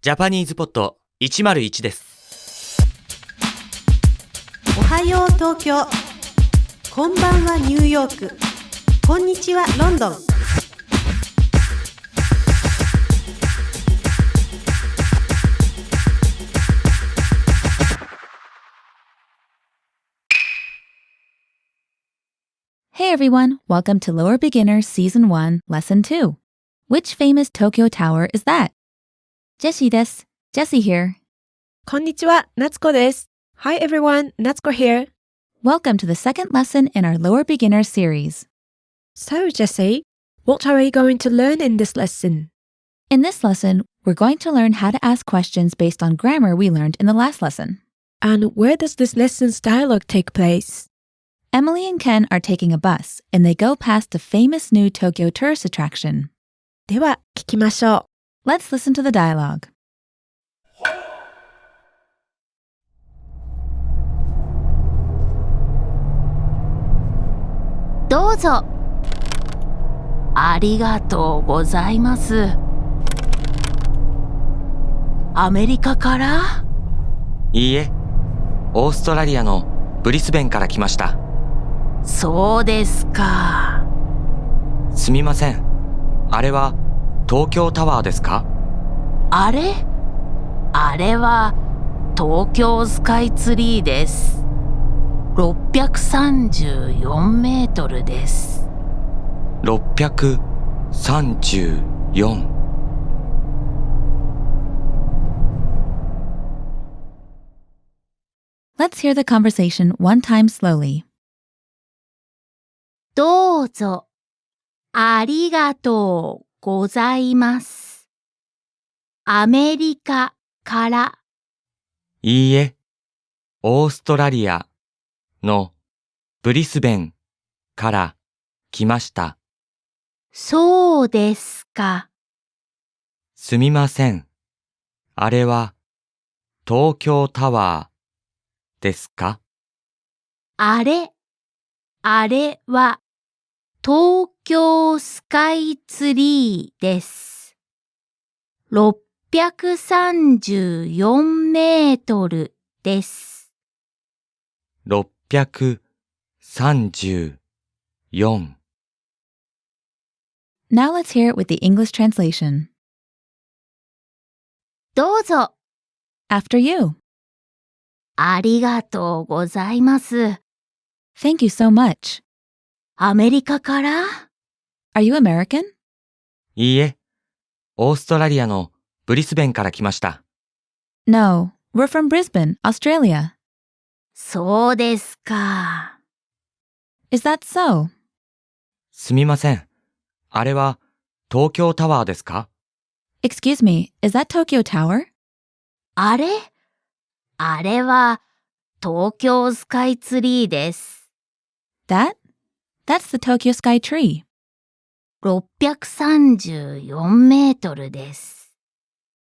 ジャパニーズポッド101です。おはよう東京、こんばんはニューヨーク、こんにちはロンドン。Hey everyone, welcome to Lower Beginners Season 1, Lesson 2. Which famous Tokyo tower is that? Jessie です。Jessie here. こんにちは、夏子です。Hi everyone, Natsuko here. Welcome to the second lesson in our Lower Beginners series. So Jessie, what are we going to learn in this lesson? In this lesson, we're going to learn how to ask questions based on grammar we learned in the last lesson. And where does this lesson's dialogue take place? Emily and Ken are taking a bus, and they go past a famous new Tokyo tourist attraction. では、聞きましょう。Let's listen to the dialogue. どうぞ。ありがとうございます。アメリカから？いいえ、オーストラリアのブリスベンから来ました。そうですか。すみません。あれは東京タワーですか？あれは東京スカイツリーです。634メートルです。634。Let's hear the conversation one time slowly. どうぞ。ありがとうございます。アメリカから。いいえ、オーストラリアのブリスベンから来ました。そうですか。すみません。あれは東京タワーですか？あれは東京スカイツリーです。634メートルです。634。Now let's hear it with the English translation. どうぞ。After you. ありがとうございます。Thank you so much. アメリカから？ Are you American? いいえ、オーストラリアのブリスベンから来ました。No, we're from Brisbane, Australia. そうですか。Is that so? すみません。あれは東京タワーですか？ Excuse me, is that Tokyo Tower? あれは東京スカイツリーです。That's the Tokyo Sky Tree. 634メートルです。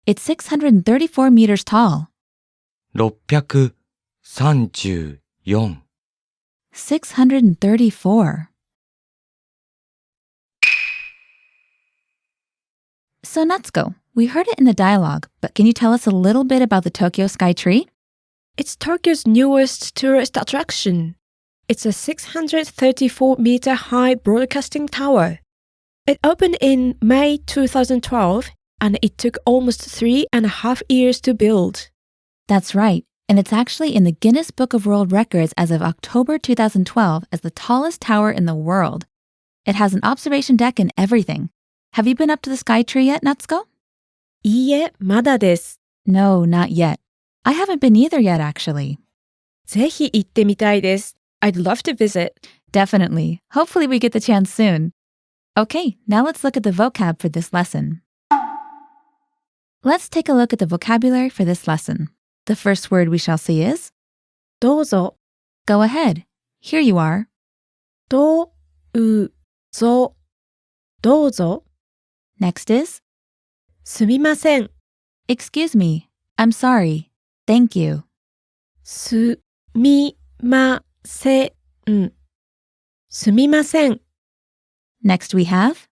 It's 634 meters tall. 634。634. So Natsuko, we heard it in the dialogue, but can you tell us a little bit about the Tokyo Sky Tree? It's Tokyo's newest tourist attraction. It's a 634-meter high broadcasting tower. It opened in May 2012, and it took almost 3.5 years to build. That's right, and it's actually in the Guinness Book of World Records as of October 2012 as the tallest tower in the world. It has an observation deck and everything. Have you been up to the Sky Tree yet, Natsuko? いいえ、まだです。No, not yet. I haven't been either yet, actually. ぜひ行ってみたいです。I'd love to visit. Definitely. Hopefully we get the chance soon. Okay, now let's look at the vocab for this lesson. Let's take a look at the vocabulary for this lesson. The first word we shall see is どうぞ。 go ahead. Here you are. どうぞ。どうぞ。Next is すみません。 excuse me. I'm sorry. Thank you. すみません。すみません。 Next we have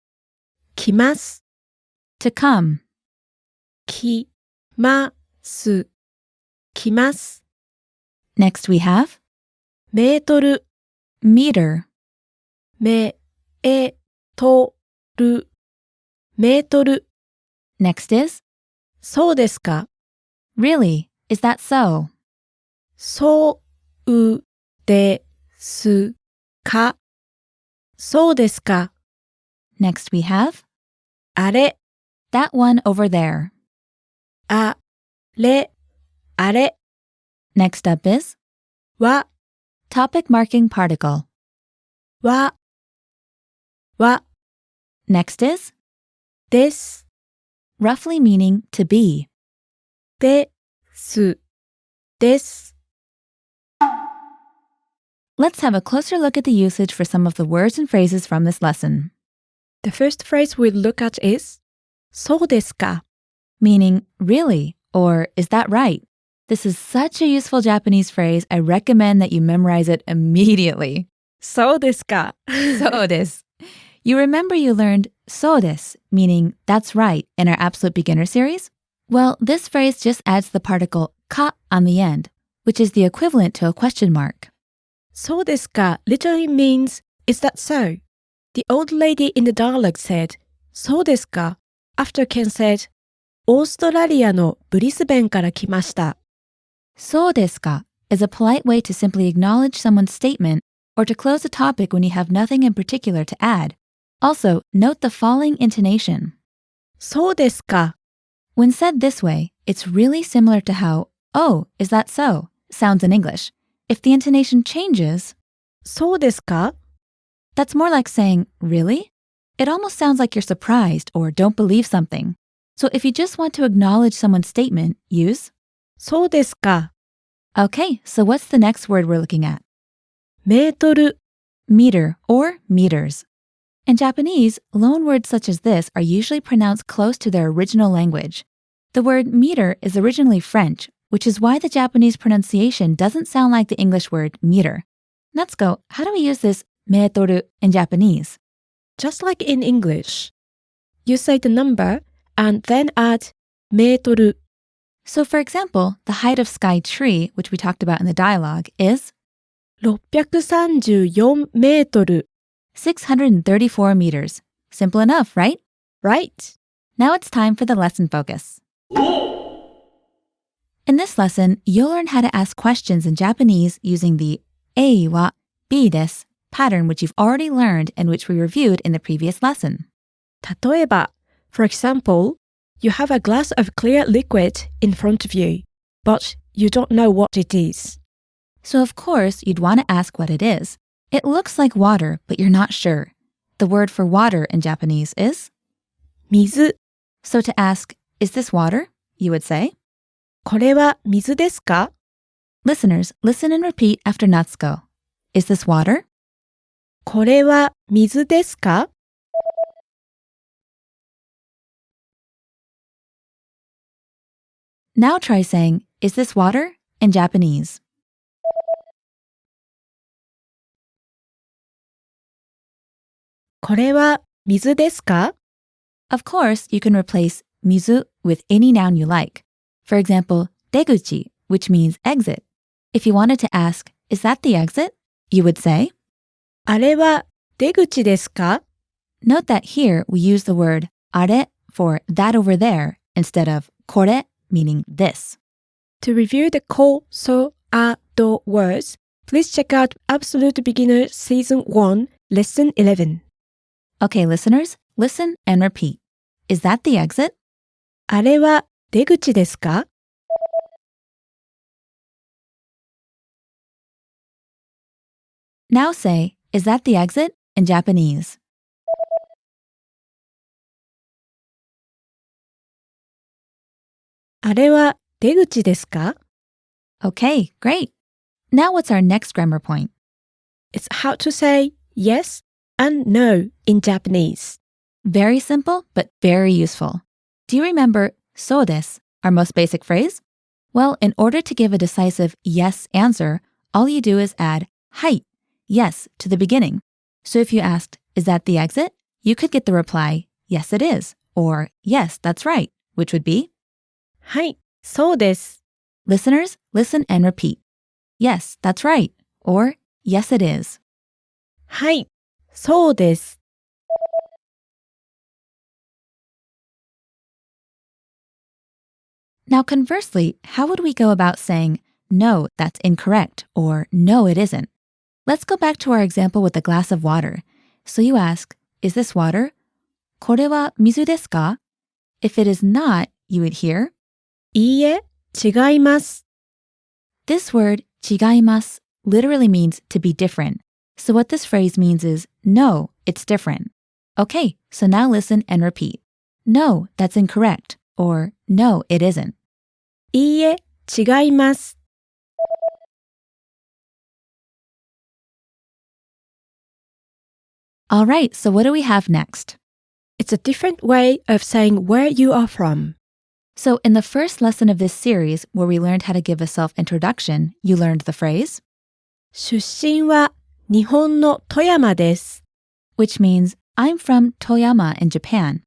来ます。to come. 来ます。来ます。 Next we have メートル、 meter. メートル、メートル。 Next is そうですか。 really. Is that so? そうですか。そうですか。 Next we have あれ、 that one over there. あれ、あれ Next up is は、 topic marking particle. は Next is です。 roughly meaning to be. です。です。 Let's have a closer look at the usage for some of the words and phrases from this lesson. The first phrase we look at is そうですか。 Meaning, really, or is that right? This is such a useful Japanese phrase. I recommend that you memorize it immediately. そうですか。 So desu. You remember you learned so desu, meaning that's right, in our Absolute Beginner series? Well, this phrase just adds the particle ka on the end, which is the equivalent to a question mark. そうですか literally means, is that so? The old lady in the dialogue said, そうですか after Ken said, オーストラリアのブリスベンから来ました。 So desu ka is a polite way to simply acknowledge someone's statement or to close a topic when you have nothing in particular to add. Also, note the falling intonation. そうですか When said this way, it's really similar to how, oh, is that so? Sounds in English. If the intonation changes, そうですか that's more like saying, really? It almost sounds like you're surprised or don't believe something. So if you just want to acknowledge someone's statement, use, そうですか okay, so what's the next word we're looking at? メートル Meter or meters. In Japanese, loan words such as this are usually pronounced close to their original language. The word meter is originally French, which is why the Japanese pronunciation doesn't sound like the English word meter. Natsuko, how do we use this metoru in Japanese? Just like in English. You say the number and then add メートル So for example, the height of sky tree, which we talked about in the dialogue, is 634メートル 634 meters. Simple enough, right? Right? Now it's time for the lesson focus. In this lesson, you'll learn how to ask questions in Japanese using the ei wa bi desu pattern, which you've already learned and which we reviewed in the previous lesson. 例えば For example, you have a glass of clear liquid in front of you, but you don't know what it is. So of course, you'd want to ask what it is. It looks like water, but you're not sure. The word for water in Japanese is? 水 So to ask, is this water? You would say, これは水ですか listeners, listen and repeat after Natsuko. Is this water? これは水ですか Now try saying, is this water? In Japanese. これは水ですか Of course, you can replace mizu with any noun you like. For example, deguchi, which means exit. If you wanted to ask, is that the exit? You would say, あれは出口ですか note that here we use the word are for that over there instead of kore, meaning this. To review the ko, so, a, do words, please check out Absolute Beginner Season 1, Lesson 11. Okay, listeners, listen and repeat. Is that the exit? あれは出口ですか Now say, is that the exit? In Japanese. あれは出口ですか Okay, great. Now what's our next grammar point? It's how to say yes and no in Japanese. Very simple, but very useful. Do you remember so desu, our most basic phrase? Well, in order to give a decisive yes answer, all you do is add hai, yes, to the beginning. So if you asked, is that the exit? You could get the reply, yes, it is, or yes, that's right, which would be はい、そうです。 Listeners, listen and repeat. Yes, that's right. Or, yes, it is. はい、そうです。 Now, conversely, how would we go about saying, no, that's incorrect, or no, it isn't? Let's go back to our example with the glass of water. So you ask, is this water? これは水ですか? If it is not, you would hear, いいえ、違います。 this word, 違います, literally means to be different. So what this phrase means is, no, it's different. Okay, so now listen and repeat. No, that's incorrect. Or, no, it isn't. いいえ、違います。 All right, so what do we have next? It's a different way of saying where you are from. So in the first lesson of this series, where we learned how to give a self-introduction, you learned the phrase, 出身は日本の富山です。 which means, I'm from Toyama in Japan.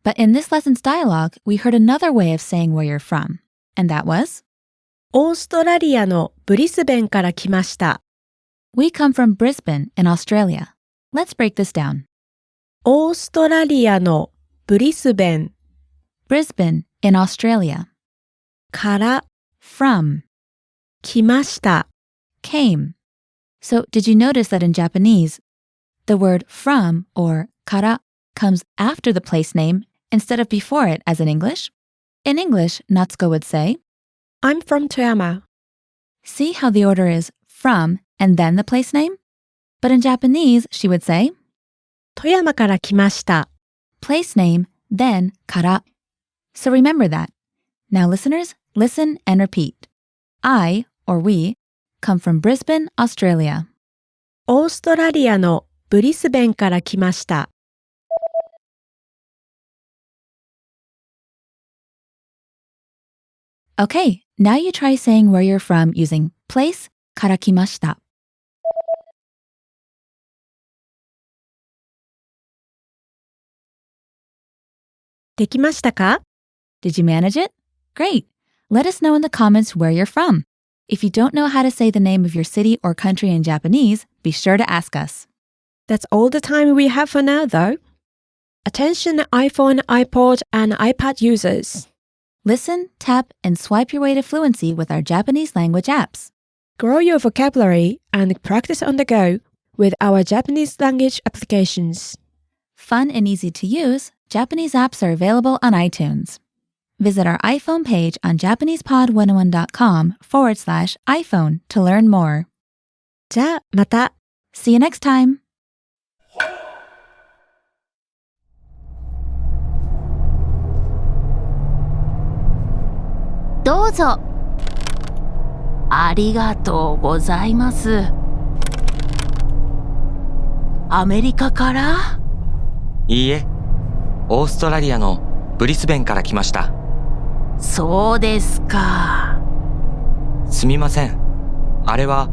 But in this lesson's dialogue, we heard another way of saying where you're from. And that was, オーストラリアのブリスベンから来ました。 we come from Brisbane in Australia. Let's break this down. オーストラリアのブリスベン Brisbane in Australia. から From, 来ました。 came. So did you notice that in Japanese, the word from or kara comes after the place name instead of before it as in English? In English, Natsuko would say, I'm from Toyama. see how the order is from and then the place name? But in Japanese, she would say, 富山から来ました。 place name, then kara. So remember that. Now listeners, listen and repeat. I, or we, come from Brisbane, Australia. オーストラリアのブリスベンから来ました。 Okay, now you try saying where you're from using place, から来ました. できましたか？ Did you manage it? Great! Let us know in the comments where you're from. If you don't know how to say the name of your city or country in Japanese, be sure to ask us. That's all the time we have for now, though. Attention iPhone, iPod, and iPad users. Listen, tap, and swipe your way to fluency with our Japanese language apps. Grow your vocabulary and practice on the go with our Japanese language applications. Fun and easy to use, Japanese apps are available on iTunes. Visit our iPhone page on JapanesePod101.com/iPhone to learn more. じゃあ、また。 See you next time! どうぞ。ありがとうございます。アメリカから？いいえ、オーストラリアのブリスベンから来ました。そうですか。すみません。あれは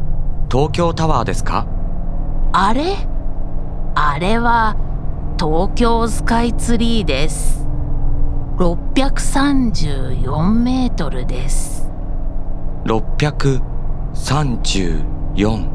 東京タワーですか？あれは東京スカイツリーです。634メートルです。634